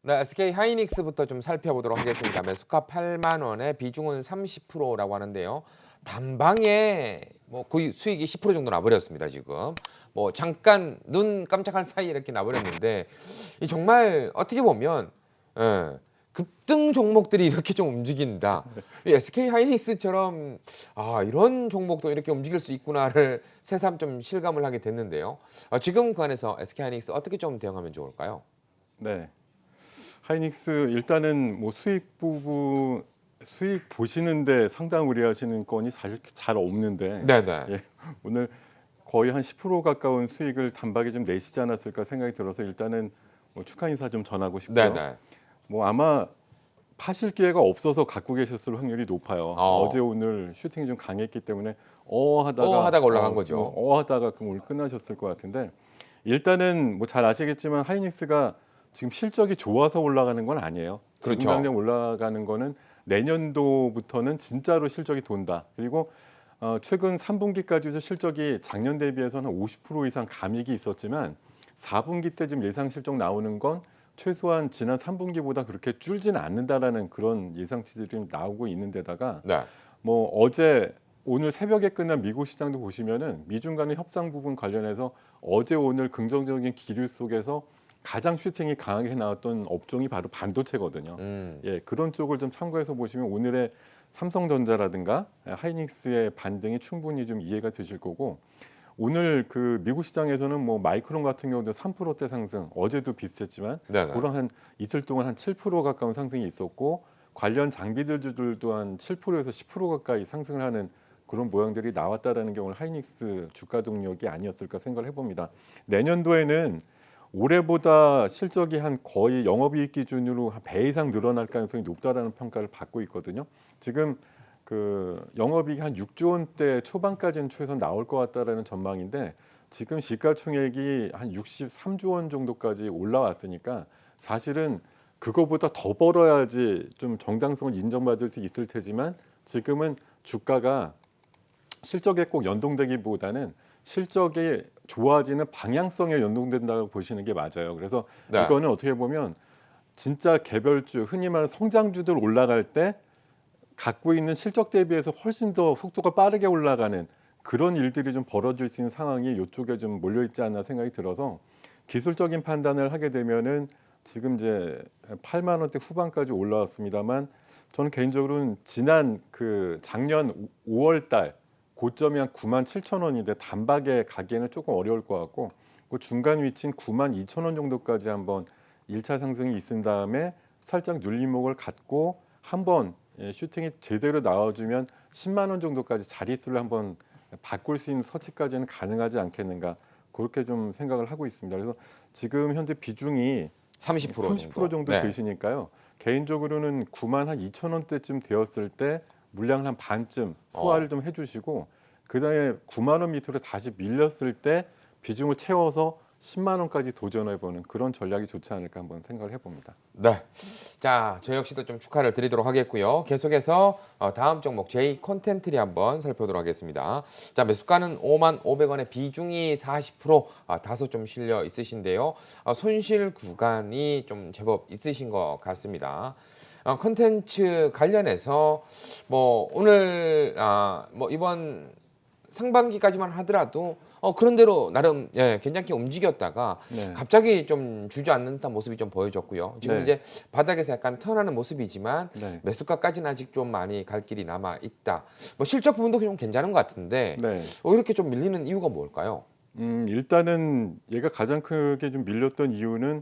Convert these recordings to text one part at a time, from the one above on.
네, SK 하이닉스부터 좀 살펴보도록 하겠습니다. 매수가 8만 원에 비중은 30%라고 하는데요. 단방에 뭐 거의 수익이 10% 정도 나버렸습니다, 지금. 뭐 잠깐 눈 깜짝할 사이에 이렇게 나버렸는데 이 정말 어떻게 보면 급등 종목들이 이렇게 좀 움직인다. 이 SK 하이닉스처럼 이런 종목도 이렇게 움직일 수 있구나를 새삼 좀 실감을 하게 됐는데요. 지금 구간에서 SK 하이닉스 어떻게 좀 대응하면 좋을까요? 네. 하이닉스 일단은 뭐 수익 보시는데 상당 우려하시는 건이 사실 잘 없는데 네네. 예, 오늘 거의 한 10% 가까운 수익을 단박에 좀 내시지 않았을까 생각이 들어서 일단은 뭐 축하 인사 좀 전하고 싶고요. 네네. 뭐 아마 파실 기회가 없어서 갖고 계셨을 확률이 높아요. 어제 어, 오늘 슈팅이 좀 강했기 때문에 하다가 올라간 거죠. 하다가 그럼 오늘 끝나셨을 것 같은데 일단은 뭐 잘 아시겠지만 하이닉스가 지금 실적이 좋아서 올라가는 건 아니에요. 지금 그렇죠. 당장 올라가는 거는 내년도부터는 진짜로 실적이 돈다. 그리고 최근 3분기까지도 실적이 작년 대비해서는 50% 이상 감익이 있었지만 4분기 때 지금 예상 실적 나오는 건 최소한 지난 3분기보다 그렇게 줄지는 않는다라는 그런 예상치들이 좀 나오고 있는 데다가 네. 뭐 오늘 새벽에 끝난 미국 시장도 보시면은 미중 간의 협상 부분 관련해서 어제 오늘 긍정적인 기류 속에서 가장 슈팅이 강하게 나왔던 업종이 바로 반도체거든요. 음. 예, 그런 쪽을 좀 참고해서 보시면 오늘의 삼성전자라든가 하이닉스의 반등이 충분히 좀 이해가 되실 거고 오늘 그 미국 시장에서는 뭐 마이크론 같은 경우도 3%대 상승, 어제도 비슷했지만 네네. 그런 한 이틀 동안 한 7% 가까운 상승이 있었고 관련 장비들도 한 7%에서 10% 가까이 상승을 하는 그런 모양들이 나왔다라는 게 오늘 하이닉스 주가 동력이 아니었을까 생각을 해봅니다. 내년도에는 올해보다 실적이 한 거의 영업이익 기준으로 한 배 이상 늘어날 가능성이 높다라는 평가를 받고 있거든요. 지금 그 영업이익이 한 6조 원대 초반까지는 최소한 나올 것 같다라는 전망인데 지금 시가총액이 한 63조 원 정도까지 올라왔으니까 사실은 그거보다 더 벌어야지 좀 정당성을 인정받을 수 있을 테지만 지금은 주가가 실적에 꼭 연동되기보다는 실적이 좋아지는 방향성에 연동된다고 보시는 게 맞아요. 그래서 네. 이거는 어떻게 보면 진짜 개별주, 흔히 말하는 성장주들 올라갈 때 갖고 있는 실적 대비해서 훨씬 더 속도가 빠르게 올라가는 그런 일들이 좀 벌어질 수 있는 상황이 이쪽에 좀 몰려 있지 않나 생각이 들어서 기술적인 판단을 하게 되면은 지금 이제 8만 원대 후반까지 올라왔습니다만 저는 개인적으로는 지난 그 작년 5월 달 고점이 한 9만 7천 원인데 단박에 가기에는 조금 어려울 것 같고 그 중간 위치인 9만 2천 원 정도까지 한번 1차 상승이 있은 다음에 살짝 눌림목을 갖고 한번 슈팅이 제대로 나와주면 10만 원 정도까지 자릿수를 한번 바꿀 수 있는 서치까지는 가능하지 않겠는가 그렇게 좀 생각을 하고 있습니다. 그래서 지금 현재 비중이 30% 30% 정도 네. 되시니까요. 개인적으로는 9만 한 2천 원대쯤 되었을 때 물량을 한 반쯤 소화를 좀 해주시고 그다음에 9만 원 밑으로 다시 밀렸을 때 비중을 채워서 10만 원까지 도전해보는 그런 전략이 좋지 않을까 한번 생각을 해봅니다. 네. 자, 저 역시도 좀 축하를 드리도록 하겠고요. 계속해서 다음 종목 J 콘텐트리 한번 살펴보도록 하겠습니다. 자, 매수가는 5만 500원에 비중이 40% 다소 좀 실려 있으신데요. 손실 구간이 좀 제법 있으신 것 같습니다. 콘텐츠 관련해서 뭐 오늘 뭐 이번 상반기까지만 하더라도 그런대로 나름 괜찮게 움직였다가 네. 갑자기 좀 주저앉는 듯한 모습이 좀 보여졌고요. 지금 네. 이제 바닥에서 약간 턴하는 모습이지만 네. 매수가까지는 아직 좀 많이 갈 길이 남아 있다. 뭐 실적 부분도 좀 괜찮은 것 같은데 네. 이렇게 좀 밀리는 이유가 뭘까요? 일단은 얘가 가장 크게 좀 밀렸던 이유는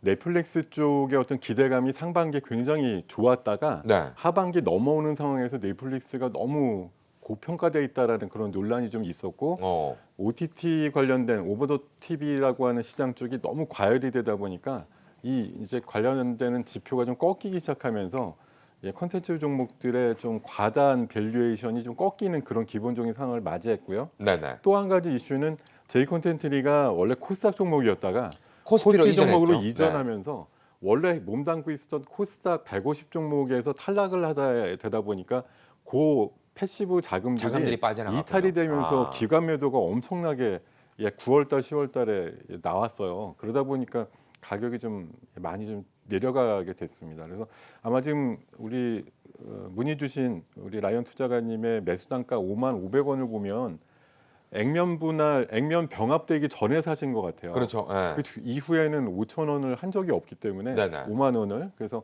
넷플릭스 쪽의 어떤 기대감이 상반기에 굉장히 좋았다가 네. 하반기 넘어오는 상황에서 넷플릭스가 너무 고평가돼 있다라는 그런 논란이 좀 있었고 어, OTT 관련된 오버 더 TV라고 하는 시장 쪽이 너무 과열이 되다 보니까 이 이제 관련되는 지표가 좀 꺾이기 시작하면서 콘텐츠 종목들의 좀 과다한 밸류에이션이 좀 꺾이는 그런 기본적인 상황을 맞이했고요. 네네. 또 한 가지 이슈는 제이 콘텐츠리가 원래 코스닥 종목이었다가 코스피로 코스피 종목으로 이전했죠. 네. 이전하면서 원래 몸담고 있었던 코스닥 150 종목에서 탈락을 하다 되다 보니까 고 패시브 자금들이 자금들이 빠져나갔군요. 이탈이 되면서 기관 매도가 엄청나게 9월 달, 10월 달에 나왔어요. 그러다 보니까 가격이 좀 많이 좀 내려가게 됐습니다. 그래서 아마 지금 우리 문의 주신 우리 라이언 투자가님의 매수 단가 55,500원을 보면 액면 병합되기 전에 사신 것 같아요. 그렇죠. 예. 그 이후에는 5,000원을 한 적이 없기 때문에 네네. 5만 원을 그래서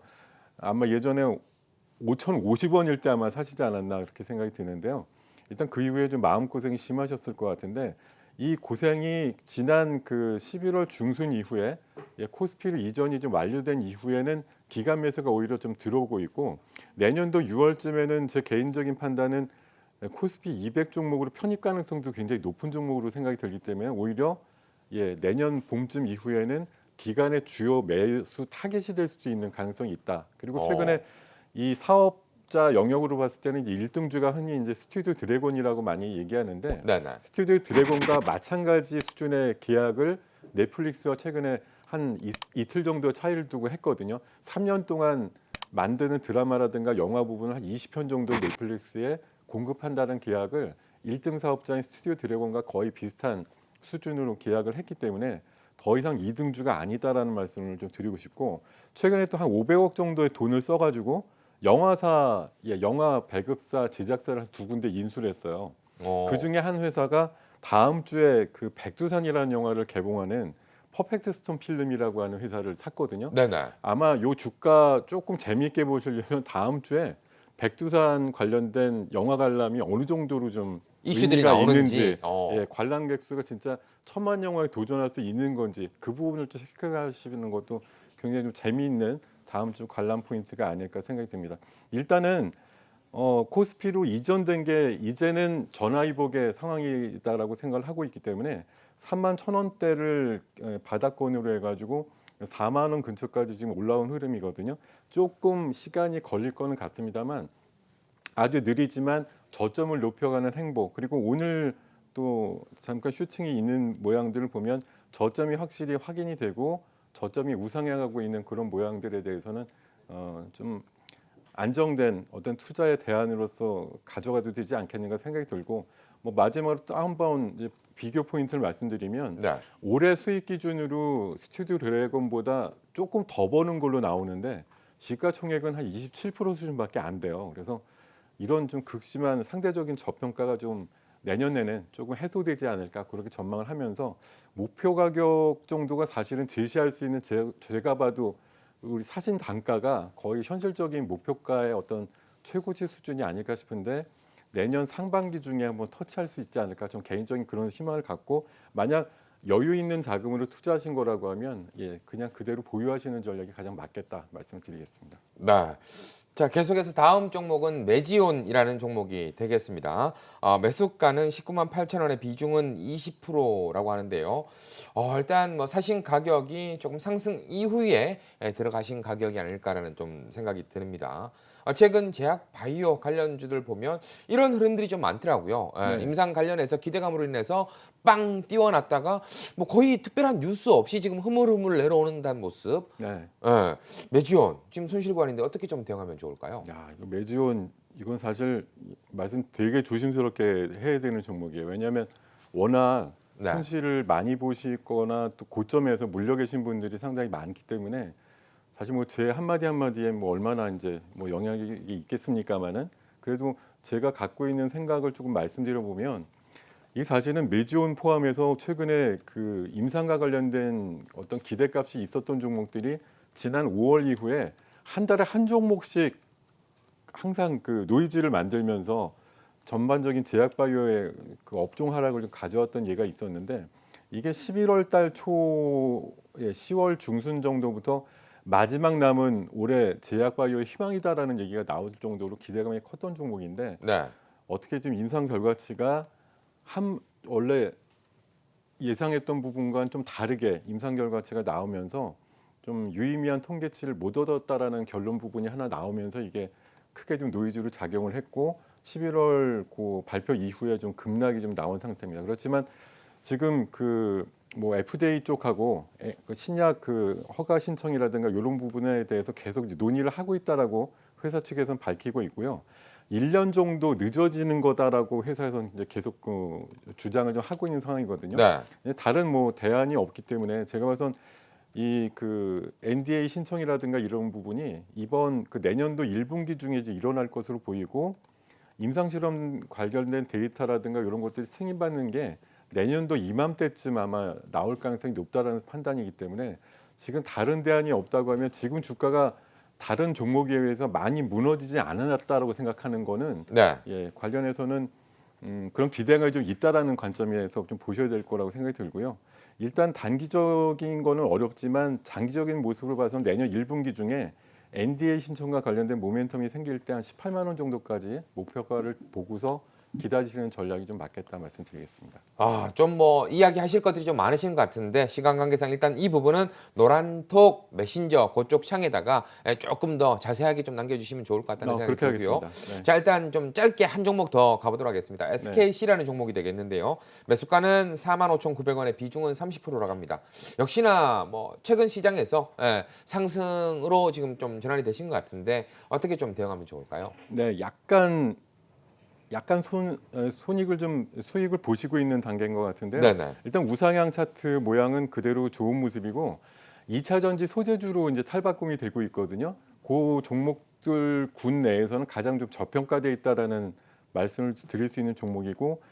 아마 예전에 5,050원일 때 아마 사시지 않았나 그렇게 생각이 드는데요. 일단 그 이후에 좀 마음고생이 심하셨을 것 같은데 이 고생이 지난 그 11월 중순 이후에 코스피를 이전이 좀 완료된 이후에는 기간 매수가 오히려 좀 들어오고 있고 내년도 6월쯤에는 제 개인적인 판단은 코스피 200 종목으로 편입 가능성도 굉장히 높은 종목으로 생각이 들기 때문에 오히려 내년 봄쯤 이후에는 기간의 주요 매수 타겟이 될 수도 있는 가능성이 있다. 그리고 최근에 이 사업자 영역으로 봤을 때는 1등주가 흔히 이제 스튜디오 드래곤이라고 많이 얘기하는데 네네. 스튜디오 드래곤과 마찬가지 수준의 계약을 넷플릭스와 최근에 한 이틀 정도 차이를 두고 했거든요. 3년 동안 만드는 드라마라든가 영화 부분을 한 20편 정도 넷플릭스에 공급한다는 계약을 1등 사업자인 스튜디오 드래곤과 거의 비슷한 수준으로 계약을 했기 때문에 더 이상 2등주가 아니다라는 말씀을 좀 드리고 싶고 최근에 또 한 500억 정도의 돈을 써가지고 영화사, 영화 배급사, 제작사를 한 2군데 인수를 했어요. 그 중에 한 회사가 다음 주에 그 백두산이라는 영화를 개봉하는 퍼펙트 스톤 필름이라고 하는 회사를 샀거든요. 네네. 아마 요 주가 조금 재미있게 보시려면 다음 주에 백두산 관련된 영화 관람이 어느 정도로 좀 이슈들이 의미가 나오는지. 있는지, 관람객 수가 진짜 1,000만 영화에 도전할 수 있는 건지 그 부분을 좀 체크하시는 것도 굉장히 좀 재미있는 다음 주 관람 포인트가 아닐까 생각이 듭니다. 일단은 코스피로 이전된 게 이제는 전화위복의 상황이다라고 생각을 하고 있기 때문에 31,000원대를 바닥권으로 해가지고 4만 원 근처까지 지금 올라온 흐름이거든요. 조금 시간이 걸릴 거는 같습니다만 아주 느리지만 저점을 높여가는 행보 그리고 오늘 또 잠깐 슈팅이 있는 모양들을 보면 저점이 확실히 확인이 되고 저점이 우상향하고 있는 그런 모양들에 대해서는 좀 안정된 어떤 투자의 대안으로서 가져가도 되지 않겠는가 생각이 들고 뭐 마지막으로 또 한 번 비교 포인트를 말씀드리면 네. 올해 수익 기준으로 스튜디오 드래곤보다 조금 더 버는 걸로 나오는데 시가총액은 한 27% 수준밖에 안 돼요. 그래서 이런 좀 극심한 상대적인 저평가가 좀 내년에는 조금 해소되지 않을까 그렇게 전망을 하면서 목표 가격 정도가 사실은 제시할 수 있는 제가 봐도 우리 사신 단가가 거의 현실적인 목표가의 어떤 최고치 수준이 아닐까 싶은데 내년 상반기 중에 한번 터치할 수 있지 않을까 좀 개인적인 그런 희망을 갖고 만약 여유 있는 자금으로 투자하신 거라고 하면 그냥 그대로 보유하시는 전략이 가장 맞겠다 말씀드리겠습니다. 네. 자, 계속해서 다음 종목은 메지온이라는 종목이 되겠습니다. 매수가는 19만 8천 원에 비중은 20%라고 하는데요. 일단 뭐 사신 가격이 조금 상승 이후에 들어가신 가격이 아닐까라는 좀 생각이 듭니다. 최근 제약 바이오 관련주들 보면 이런 흐름들이 좀 많더라고요. 네. 임상 관련해서 기대감으로 인해서 빵 띄워놨다가 뭐 거의 특별한 뉴스 없이 지금 흐물흐물 내려오는 듯한 모습. 네. 메지온 지금 손실관인데 어떻게 좀 대응하면 좋을까요? 야, 이거 메지온 이건 사실 말씀 되게 조심스럽게 해야 되는 종목이에요. 왜냐하면 워낙 네. 손실을 많이 보시거나 또 고점에서 물려 계신 분들이 상당히 많기 때문에 사실 뭐 제 한마디 한마디에 뭐 얼마나 이제 뭐 영향이 있겠습니까마는 그래도 제가 갖고 있는 생각을 조금 말씀드려 보면 이 사실은 메지온 포함해서 최근에 그 임상과 관련된 어떤 기대값이 있었던 종목들이 지난 5월 이후에 한 달에 한 종목씩 항상 그 노이즈를 만들면서 전반적인 제약 바이오의 그 업종 하락을 좀 가져왔던 예가 있었는데 이게 11월 달 초, 10월 중순 정도부터 마지막 남은 올해 제약 바이오의 희망이다라는 얘기가 나올 정도로 기대감이 컸던 종목인데 네. 어떻게 지금 인상 결과치가 원래 예상했던 부분과는 좀 다르게 임상 결과치가 나오면서 좀 유의미한 통계치를 못 얻었다라는 결론 부분이 하나 나오면서 이게 크게 좀 노이즈로 작용을 했고 11월 그 발표 이후에 좀 급락이 좀 나온 상태입니다. 그렇지만 지금 그 뭐 FDA 쪽하고 그 신약 그 허가 신청이라든가 이런 부분에 대해서 계속 이제 논의를 하고 있다라고 회사 측에서는 밝히고 있고요. 1년 정도 늦어지는 거다라고 회사에서는 이제 계속 그 주장을 좀 하고 있는 상황이거든요. 네. 다른 뭐 대안이 없기 때문에 제가 봐선 이 그 NDA 신청이라든가 이런 부분이 이번 그 내년도 1분기 중에 이제 일어날 것으로 보이고 임상실험 관련된 데이터라든가 이런 것들이 승인받는 게 내년도 이맘때쯤 아마 나올 가능성이 높다라는 판단이기 때문에 지금 다른 대안이 없다고 하면 지금 주가가 다른 종목에 비해서 많이 무너지지 않았다라고 생각하는 거는 네. 예, 관련해서는 그런 기대가 좀 있다라는 관점에서 좀 보셔야 될 거라고 생각이 들고요. 일단 단기적인 거는 어렵지만 장기적인 모습을 봐서 내년 1분기 중에 NDA 신청과 관련된 모멘텀이 생길 때 한 18만 원 정도까지 목표가를 보고서 기다리시는 전략이 좀 맞겠다 말씀드리겠습니다. 좀 뭐 이야기하실 것들이 좀 많으신 것 같은데 시간 관계상 일단 이 부분은 노란톡 메신저 그쪽 창에다가 조금 더 자세하게 좀 남겨주시면 좋을 것 같다는 생각이 그렇게 들고요. 하겠습니다. 네. 자, 일단 좀 짧게 한 종목 더 가보도록 하겠습니다. SKC라는 종목이 되겠는데요. 매수가는 45,900원에 비중은 30%라고 합니다. 역시나 뭐 최근 시장에서 상승으로 지금 좀 전환이 되신 것 같은데 어떻게 좀 대응하면 좋을까요? 네, 약간 손익을 좀 수익을 보시고 있는 단계인 것 같은데요. 네네. 일단 우상향 차트 모양은 그대로 좋은 모습이고 2차 전지 소재주로 이제 탈바꿈이 되고 있거든요. 그 종목들 군 내에서는 가장 좀 저평가되어 있다라는 말씀을 드릴 수 있는 종목이고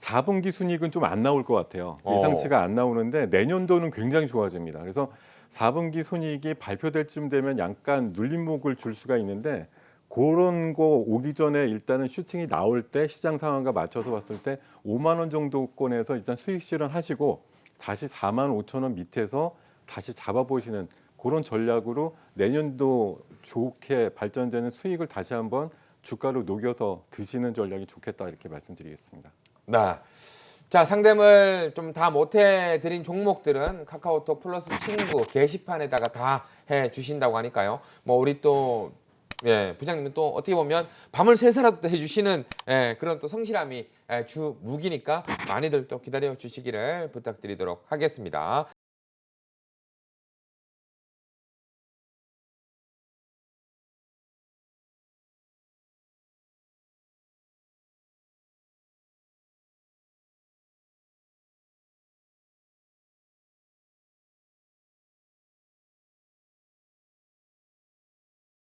4분기 순이익은 좀 안 나올 것 같아요. 예상치가 안 나오는데 내년도는 굉장히 좋아집니다. 그래서 4분기 순이익이 발표될 쯤 되면 약간 눌림목을 줄 수가 있는데 그런 거 오기 전에 일단은 슈팅이 나올 때 시장 상황과 맞춰서 봤을 때 5만 원 정도권에서 일단 수익 실현하시고 다시 4만 5천 원 밑에서 다시 잡아보시는 그런 전략으로 내년도 좋게 발전되는 수익을 다시 한번 주가로 녹여서 드시는 전략이 좋겠다 이렇게 말씀드리겠습니다. 네. 자, 상담을 좀 다 못해 드린 종목들은 카카오톡 플러스 친구 게시판에다가 다 해 주신다고 하니까요. 뭐 우리 또 부장님은 또 어떻게 보면 밤을 새서라도 해주시는 그런 또 성실함이 주 무기니까 많이들 또 기다려 주시기를 부탁드리도록 하겠습니다.